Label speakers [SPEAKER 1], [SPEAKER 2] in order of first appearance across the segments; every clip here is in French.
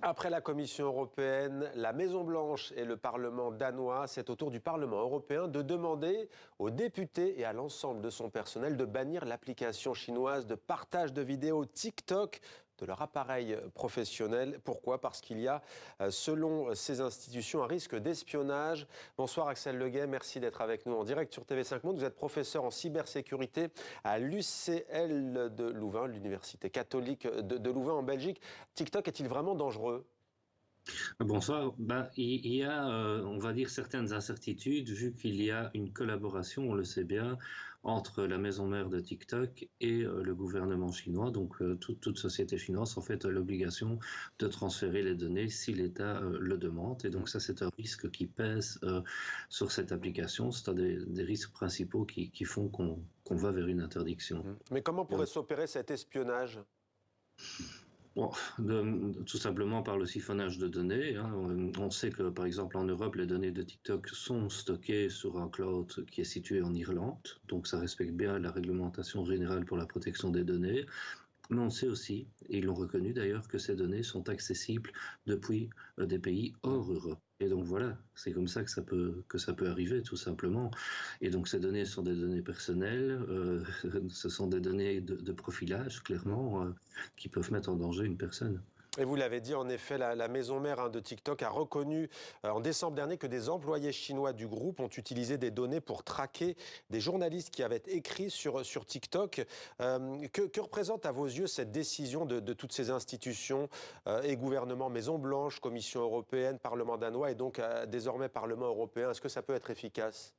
[SPEAKER 1] Après la Commission européenne, la Maison-Blanche et le Parlement danois, c'est au tour du Parlement européen de demander aux députés et à l'ensemble de son personnel de bannir l'application chinoise de partage de vidéos TikTok de leur appareil professionnel. Pourquoi? Parce qu'il y a, selon ces institutions, un risque d'espionnage. Bonsoir Axel Leguet, merci d'être avec nous en direct sur TV5 Monde. Vous êtes professeur en cybersécurité à l'UCL de Louvain, l'Université catholique de Louvain en Belgique. TikTok est-il vraiment dangereux?
[SPEAKER 2] Bonsoir. Il y a, on va dire, certaines incertitudes, vu qu'il y a une collaboration, on le sait bien, entre la maison mère de TikTok et le gouvernement chinois. Donc, toute société chinoise, en fait, a l'obligation de transférer les données si l'État le demande. Et donc, ça, c'est un risque qui pèse sur cette application. C'est un des risques principaux qui font qu'on va vers une interdiction.
[SPEAKER 1] Mais comment pourrait s'opérer cet espionnage?
[SPEAKER 2] Bon, tout simplement par le siphonnage de données. On sait que, par exemple, en Europe, les données de TikTok sont stockées sur un cloud qui est situé en Irlande. Donc, ça respecte bien la réglementation générale pour la protection des données. Mais on sait aussi, et ils l'ont reconnu d'ailleurs, que ces données sont accessibles depuis des pays hors Europe. Et donc voilà, c'est comme ça que ça peut arriver, tout simplement. Et donc ces données sont des données personnelles, ce sont des données de profilage, clairement, qui peuvent mettre en danger une personne.
[SPEAKER 1] Et vous l'avez dit, en effet, la maison mère de TikTok a reconnu en décembre dernier que des employés chinois du groupe ont utilisé des données pour traquer des journalistes qui avaient écrit sur TikTok. Que représente à vos yeux cette décision de toutes ces institutions et gouvernements, Maison-Blanche, Commission européenne, Parlement danois et donc désormais Parlement européen? Est-ce que ça peut être efficace?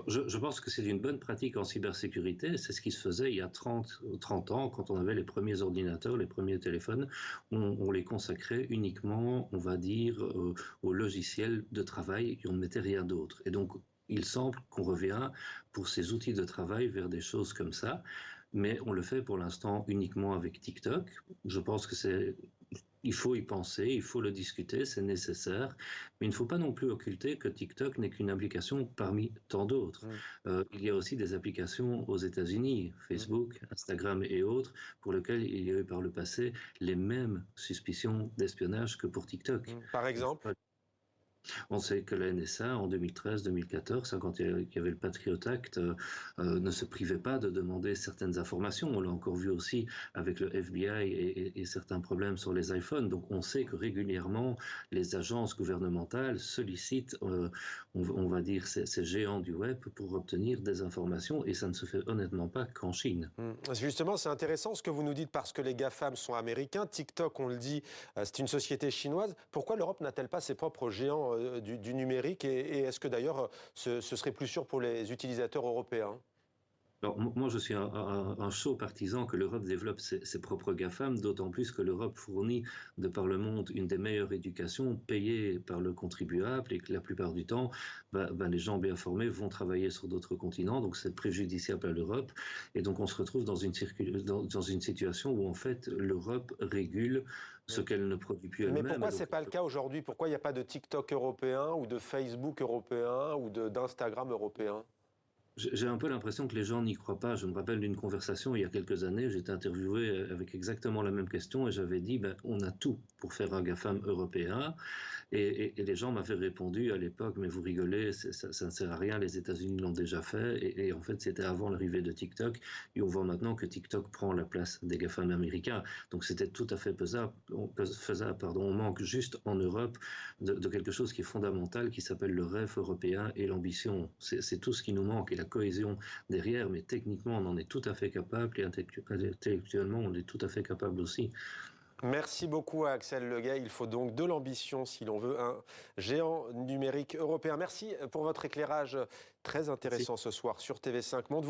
[SPEAKER 2] Je pense que c'est une bonne pratique en cybersécurité. C'est ce qui se faisait il y a 30 ans, quand on avait les premiers ordinateurs, les premiers téléphones. On les consacrait uniquement, on va dire, aux logiciels de travail et on ne mettait rien d'autre. Et donc, il semble qu'on revient pour ces outils de travail vers des choses comme ça. Mais on le fait pour l'instant uniquement avec TikTok. Je pense que il faut y penser, il faut le discuter, c'est nécessaire. Mais il ne faut pas non plus occulter que TikTok n'est qu'une application parmi tant d'autres. Il y a aussi des applications aux États-Unis, Facebook, Instagram et autres, pour lesquelles il y a eu par le passé les mêmes suspicions d'espionnage que pour TikTok.
[SPEAKER 1] Par exemple?
[SPEAKER 2] On sait que la NSA, en 2013-2014, quand il y avait le Patriot Act, ne se privait pas de demander certaines informations. On l'a encore vu aussi avec le FBI et certains problèmes sur les iPhones. Donc on sait que régulièrement, les agences gouvernementales sollicitent, on va dire, ces géants du web pour obtenir des informations. Et ça ne se fait honnêtement pas qu'en Chine.
[SPEAKER 1] Justement, c'est intéressant ce que vous nous dites parce que les GAFAM sont américains. TikTok, on le dit, c'est une société chinoise. Pourquoi l'Europe n'a-t-elle pas ses propres géants du numérique et est-ce que d'ailleurs ce serait plus sûr pour les utilisateurs européens?
[SPEAKER 2] Alors, moi, je suis un chaud partisan que l'Europe développe ses propres GAFAM, d'autant plus que l'Europe fournit de par le monde une des meilleures éducations payées par le contribuable et que la plupart du temps, les gens bien formés vont travailler sur d'autres continents, donc c'est préjudiciable à l'Europe. Et donc on se retrouve dans une situation où en fait l'Europe régule ce qu'elle ne produit plus elle-même.
[SPEAKER 1] Mais pourquoi ce n'est pas le cas aujourd'hui? Pourquoi il n'y a pas de TikTok européen ou de Facebook européen ou d'Instagram européen?
[SPEAKER 2] J'ai un peu l'impression que les gens n'y croient pas. Je me rappelle d'une conversation il y a quelques années, j'étais interviewé avec exactement la même question et j'avais dit on a tout pour faire un GAFAM européen. Et les gens m'avaient répondu à l'époque, mais vous rigolez, ça ne sert à rien, les États-Unis l'ont déjà fait. Et en fait, c'était avant l'arrivée de TikTok. Et on voit maintenant que TikTok prend la place des GAFAM américains. Donc c'était tout à fait faisable. On manque juste en Europe de quelque chose qui est fondamental, qui s'appelle le rêve européen et l'ambition. C'est tout ce qui nous manque et la cohésion derrière, mais techniquement, on en est tout à fait capable et intellectuellement, on est tout à fait capable aussi.
[SPEAKER 1] Merci beaucoup à Axel Leguet. Il faut donc de l'ambition si l'on veut un géant numérique européen. Merci pour votre éclairage très intéressant ce soir sur TV5 Monde.